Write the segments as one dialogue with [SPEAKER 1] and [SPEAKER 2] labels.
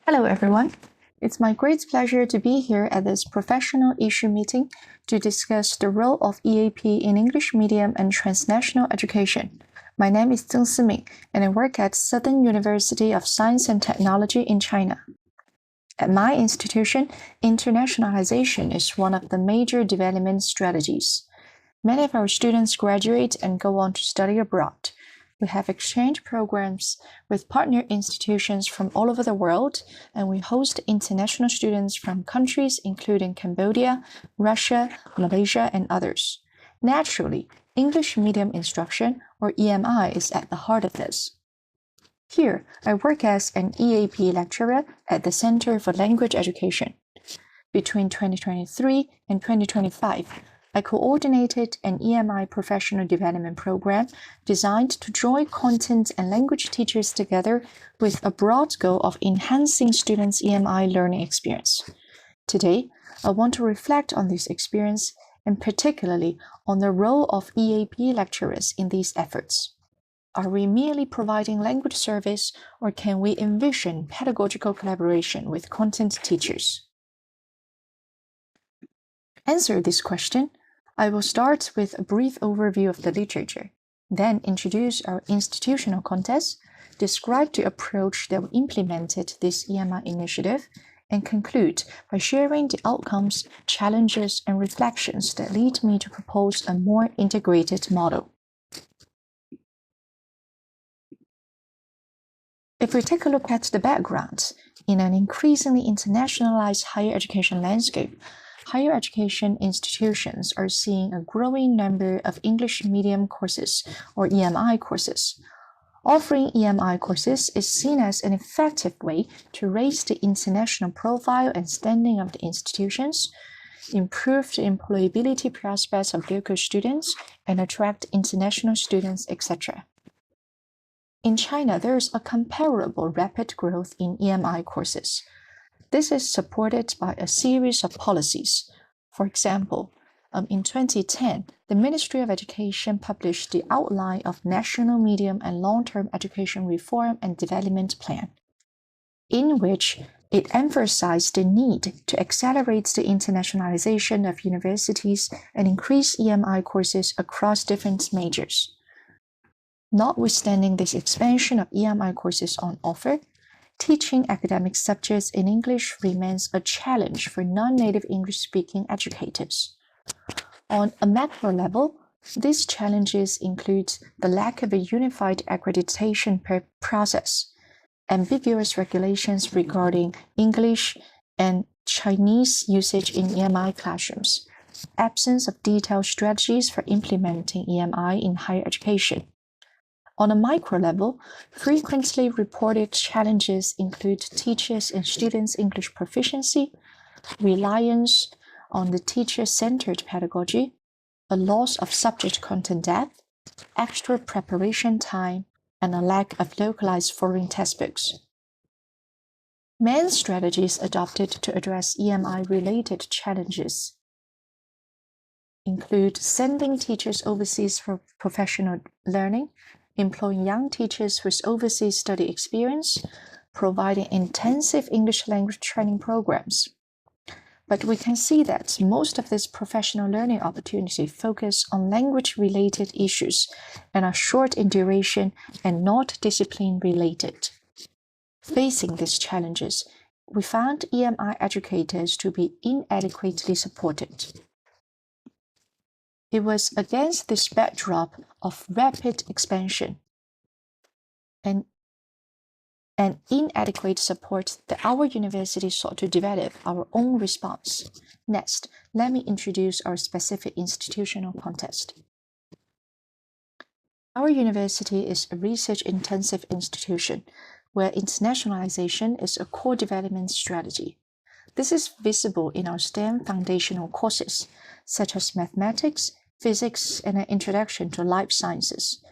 [SPEAKER 1] Hello, everyone. It's my great pleasure to be here at this professional issue meeting to discuss the role of EAP in English medium and transnational education. My name is Zeng Simin, and I work at Southern University of Science and Technology in China. At my institution, internationalization is one of the major development strategies. Many of our students graduate and go on to study abroad. We have exchange programs with partner institutions from all over the world, and we host international students from countries including Cambodia, Russia, Malaysia, and others. Naturally, English medium instruction, or EMI, is at the heart of this. Here, I work as an EAP lecturer at the Center for Language Education. Between 2023 and 2025, I coordinated an EMI professional development program designed to join content and language teachers together with a broad goal of enhancing students' EMI learning experience. Today, I want to reflect on this experience and particularly on the role of EAP lecturers in these efforts. Are we merely providing language service, or can we envision pedagogical collaboration with content teachers? To answer this question, I will start with a brief overview of the literature, then introduce our institutional context, describe the approach that we implemented this EMI initiative, and conclude by sharing the outcomes, challenges, and reflections that lead me to propose a more integrated model. If we take a look at the background, in an increasingly internationalized higher education landscape, higher education institutions are seeing a growing number of English medium courses, or EMI courses. Offering EMI courses is seen as an effective way to raise the international profile and standing of the institutions, improve the employability prospects of local students, and attract international students, etc. In China, there is a comparable rapid growth in EMI courses. This is supported by a series of policies. For example, in 2010, the Ministry of Education published the outline of National Medium and Long-Term Education Reform and Development Plan, in which it emphasized the need to accelerate the internationalization of universities and increase EMI courses across different majors. Notwithstanding this expansion of EMI courses on offer, teaching academic subjects in English remains a challenge for non-native English-speaking educators. On a macro level, these challenges include the lack of a unified accreditation process, ambiguous regulations regarding English and Chinese usage in EMI classrooms, absence of detailed strategies for implementing EMI in higher education. On a micro level, frequently reported challenges include teachers' and students' English proficiency, reliance on the teacher-centered pedagogy, a loss of subject content depth, extra preparation time, and a lack of localized foreign textbooks. Main strategies adopted to address EMI-related challenges include sending teachers overseas for professional learning, employing young teachers with overseas study experience, providing intensive English language training programs. But we can see that most of these professional learning opportunities focus on language-related issues and are short in duration and not discipline-related. Facing these challenges, we found EMI educators to be inadequately supported. It was against this backdrop of rapid expansion and inadequate support that our university sought to develop our own response. Next, let me introduce our specific institutional context. Our university is a research-intensive institution where internationalization is a core development strategy. This is visible in our STEM foundational courses, such as mathematics, physics, and an introduction to life sciences.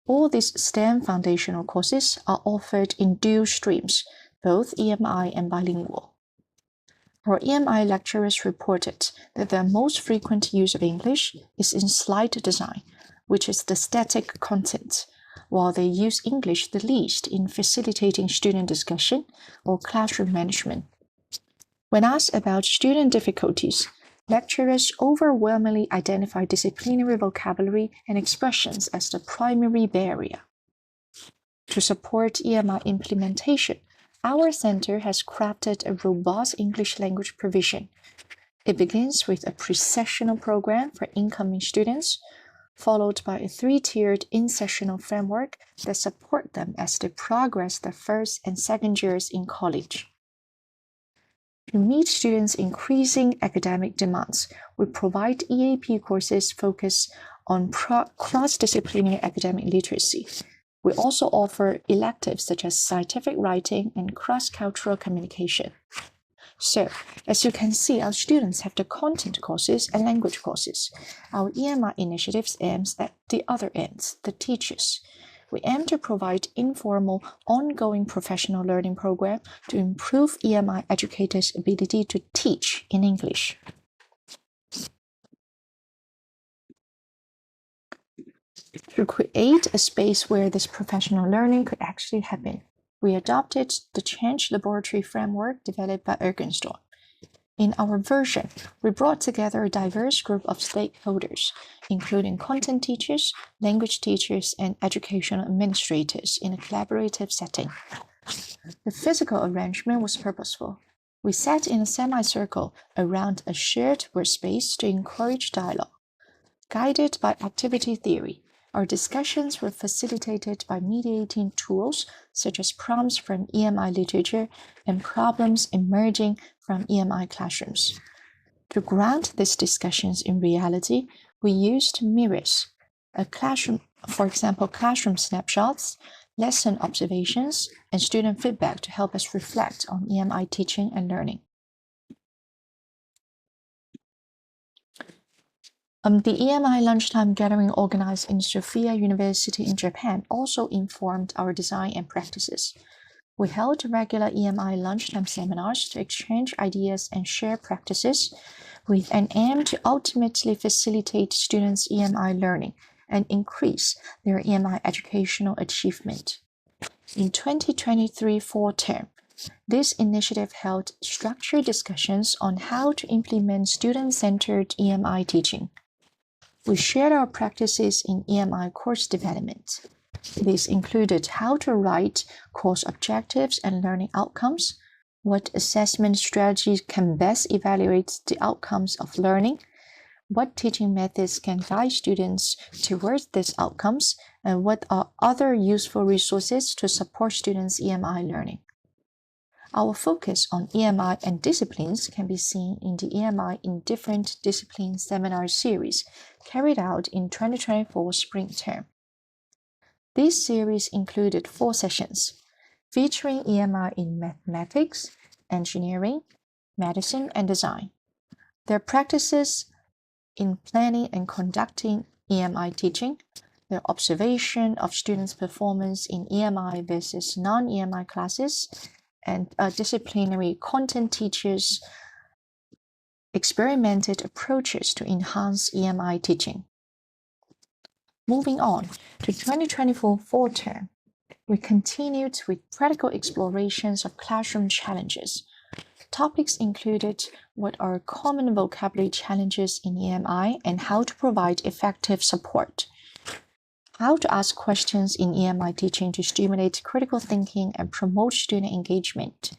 [SPEAKER 1] All these STEM foundational courses are offered in dual streams, both EMI and bilingual. Our EMI lecturers reported that their most frequent use of English is in slide design, which is the static content, while they use English the least in facilitating student discussion or classroom management. When asked about student difficulties, lecturers overwhelmingly identify disciplinary vocabulary and expressions as the primary barrier. To support EMI implementation, our center has crafted a robust English language provision. It begins with a pre-sessional program for incoming students, followed by a three-tiered in-sessional framework that support them as they progress their first and second years in college. To meet students' increasing academic demands, we provide EAP courses focused on cross-disciplinary academic literacy. We also offer electives such as scientific writing and cross-cultural communication. So, as you can see, our students have the content courses and language courses. Our EMI initiatives aims at the other ends, the teachers. We aim to provide informal, ongoing professional learning program to improve EMI educators' ability to teach in English. To create a space where this professional learning could actually happen, we adopted the Change Laboratory framework developed by Ergenstorm. In our version, we brought together a diverse group of stakeholders, including content teachers, language teachers, and educational administrators in a collaborative setting. The physical arrangement was purposeful. We sat in a semicircle around a shared workspace to encourage dialogue. Guided by activity theory, our discussions were facilitated by mediating tools such as prompts from EMI literature and problems emerging from EMI classrooms. To ground these discussions in reality, we used mirrors, for example, classroom snapshots, lesson observations, and student feedback to help us reflect on EMI teaching and learning. The EMI lunchtime gathering organized in Sophia University in Japan also informed our design and practices. We held regular EMI lunchtime seminars to exchange ideas and share practices with an aim to ultimately facilitate students' EMI learning and increase their EMI educational achievement. In 2023 fall term, this initiative held structured discussions on how to implement student-centered EMI teaching. We shared our practices in EMI course development. These included how to write course objectives and learning outcomes, what assessment strategies can best evaluate the outcomes of learning, what teaching methods can guide students towards these outcomes, and what are other useful resources to support students' EMI learning. Our focus on EMI and disciplines can be seen in the EMI in Different Disciplines seminar series carried out in 2024 spring term. This series included 4 sessions, featuring EMI in mathematics, engineering, medicine, and design. Their practices in planning and conducting EMI teaching, their observation of students' performance in EMI versus non-EMI classes, and disciplinary content teachers experimented approaches to enhance EMI teaching. Moving on to 2024 fall term, we continued with practical explorations of classroom challenges. Topics included what are common vocabulary challenges in EMI and how to provide effective support. How to ask questions in EMI teaching to stimulate critical thinking and promote student engagement.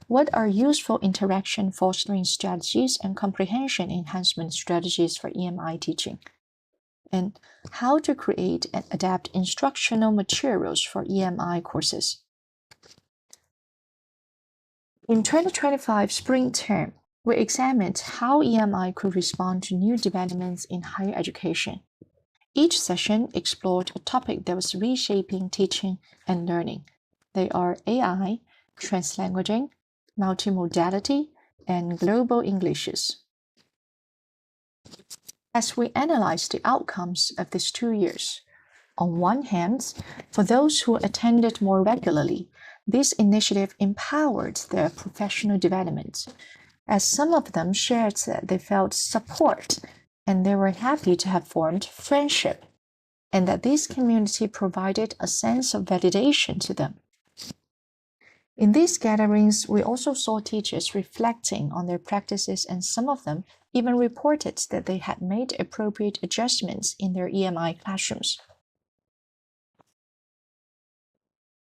[SPEAKER 1] What are useful interaction fostering strategies and comprehension enhancement strategies for EMI teaching? And how to create and adapt instructional materials for EMI courses. In 2025 spring term, we examined how EMI could respond to new developments in higher education. Each session explored a topic that was reshaping teaching and learning. They are AI, translanguaging, multimodality, and global Englishes. As we analyzed the outcomes of these 2 years, on one hand, for those who attended more regularly, this initiative empowered their professional development, as some of them shared that they felt support and they were happy to have formed friendship. and that this community provided a sense of validation to them. In these gatherings, we also saw teachers reflecting on their practices, and some of them even reported that they had made appropriate adjustments in their EMI classrooms.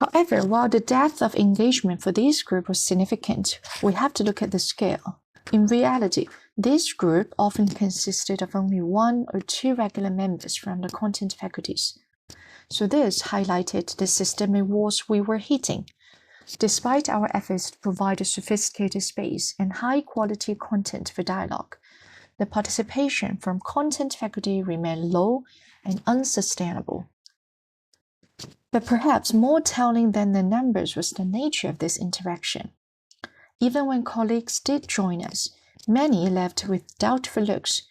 [SPEAKER 1] However, while the depth of engagement for this group was significant, we have to look at the scale. In reality, this group often consisted of only 1 or 2 regular members from the content faculties. So this highlighted the systemic walls we were hitting. Despite our efforts to provide a sophisticated space and high-quality content for dialogue, the participation from content faculty remained low and unsustainable. But perhaps more telling than the numbers was the nature of this interaction. Even when colleagues did join us, many left with doubtful looks.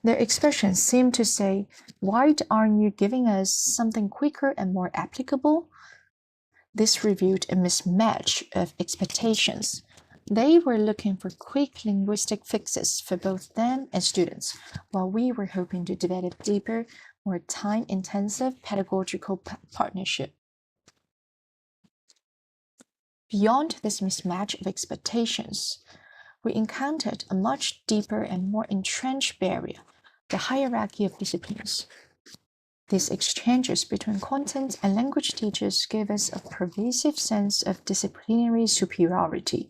[SPEAKER 1] Their expressions seemed to say, "Why aren't you giving us something quicker and more applicable?" This revealed a mismatch of expectations. They were looking for quick linguistic fixes for both them and students, while we were hoping to develop deeper, more time-intensive pedagogical partnership. Beyond this mismatch of expectations, we encountered a much deeper and more entrenched barrier, the hierarchy of disciplines. These exchanges between content and language teachers gave us a pervasive sense of disciplinary superiority.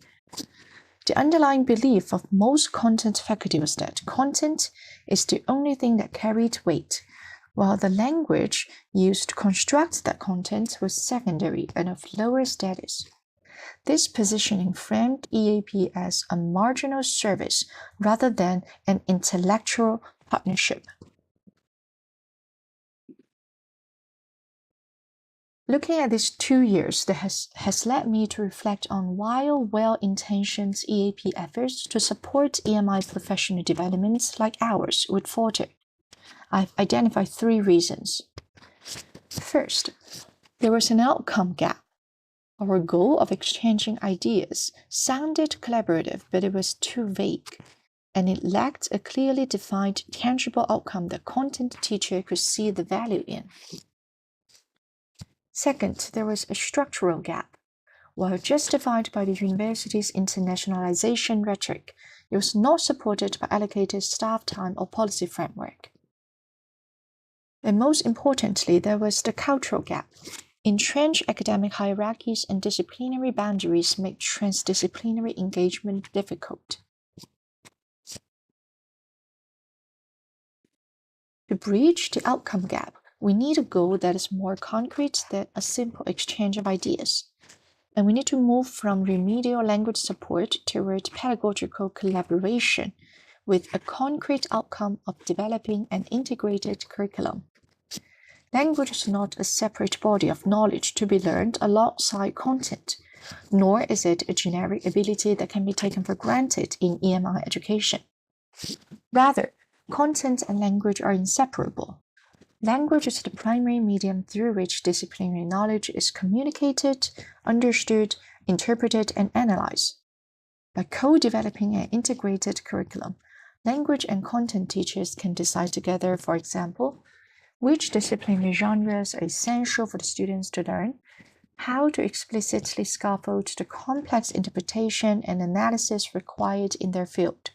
[SPEAKER 1] The underlying belief of most content faculty was that content is the only thing that carried weight, while the language used to construct that content was secondary and of lower status. This positioning framed EAP as a marginal service rather than an intellectual partnership. Looking at these 2 years, that has led me to reflect on why well-intentioned EAP efforts to support EMI professional developments like ours would falter. I've identified 3 reasons. First, there was an outcome gap. Our goal of exchanging ideas sounded collaborative, but it was too vague, and it lacked a clearly defined, tangible outcome that content teacher could see the value in. Second, there was a structural gap. While justified by the university's internationalization rhetoric, it was not supported by allocated staff time or policy framework. And most importantly, there was the cultural gap. Entrenched academic hierarchies and disciplinary boundaries make transdisciplinary engagement difficult. To bridge the outcome gap, we need a goal that is more concrete than a simple exchange of ideas. And we need to move from remedial language support toward pedagogical collaboration with a concrete outcome of developing an integrated curriculum. Language is not a separate body of knowledge to be learned alongside content, nor is it a generic ability that can be taken for granted in EMI education. Rather, content and language are inseparable. Language is the primary medium through which disciplinary knowledge is communicated, understood, interpreted, and analyzed. By co-developing an integrated curriculum, language and content teachers can decide together, for example, which disciplinary genres are essential for the students to learn, how to explicitly scaffold the complex interpretation and analysis required in their field,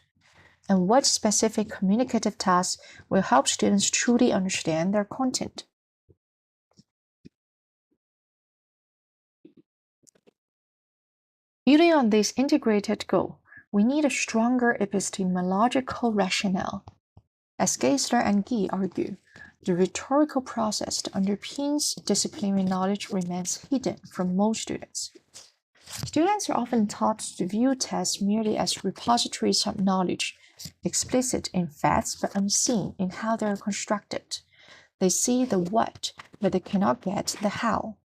[SPEAKER 1] and what specific communicative tasks will help students truly understand their content. Building on this integrated goal, we need a stronger epistemological rationale. As Geisler and Guy argue, the rhetorical process that underpins disciplinary knowledge remains hidden from most students. Students are often taught to view tests merely as repositories of knowledge, explicit in facts but unseen in how they are constructed. They see the what, but they cannot get the how.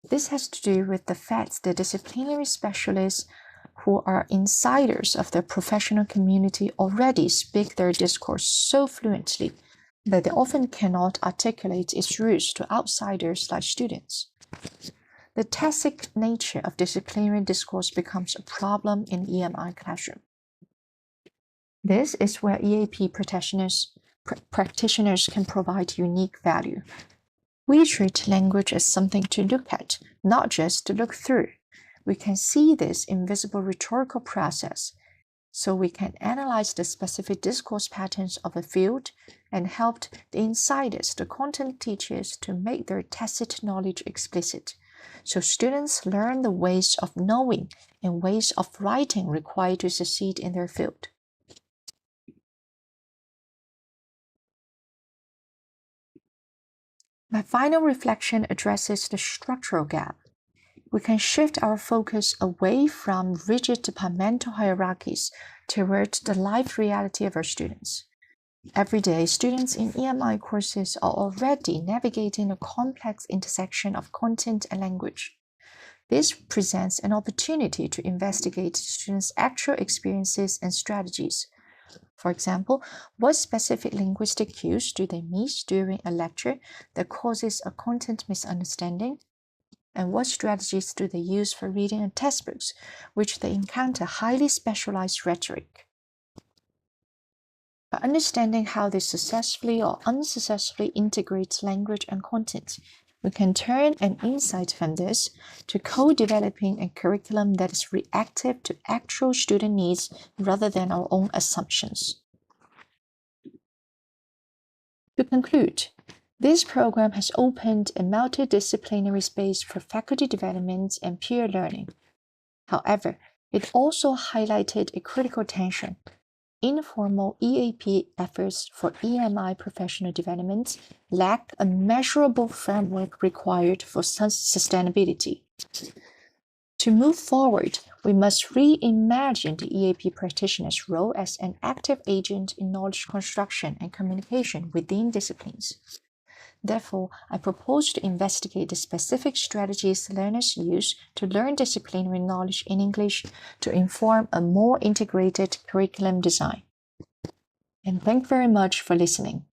[SPEAKER 1] This has to do with the fact that disciplinary specialists who are insiders of their professional community already speak their discourse so fluently that they often cannot articulate its roots to outsiders like students. The tacit nature of disciplinary discourse becomes a problem in EMI classroom. This is where EAP practitioners, practitioners can provide unique value. We treat language as something to look at, not just to look through. We can see this invisible rhetorical process, so we can analyze the specific discourse patterns of a field and help the insiders, the content teachers, to make their tacit knowledge explicit, so students learn the ways of knowing and ways of writing required to succeed in their field. My final reflection addresses the structural gap. We can shift our focus away from rigid departmental hierarchies towards the life reality of our students. Every day, students in EMI courses are already navigating a complex intersection of content and language. This presents an opportunity to investigate students' actual experiences and strategies. For example, what specific linguistic cues do they miss during a lecture that causes a content misunderstanding? And what strategies do they use for reading a textbooks, which they encounter highly specialized rhetoric? By understanding how they successfully or unsuccessfully integrate language and content, we can turn an insight from this to co-developing a curriculum that is reactive to actual student needs rather than our own assumptions. To conclude, this program has opened a multidisciplinary space for faculty development and peer learning. However, it also highlighted a critical tension. Informal EAP efforts for EMI professional development lack a measurable framework required for sustainability. To move forward, we must reimagine the EAP practitioner's role as an active agent in knowledge construction and communication within disciplines. Therefore, I propose to investigate the specific strategies learners use to learn disciplinary knowledge in English to inform a more integrated curriculum design. And thank you very much for listening.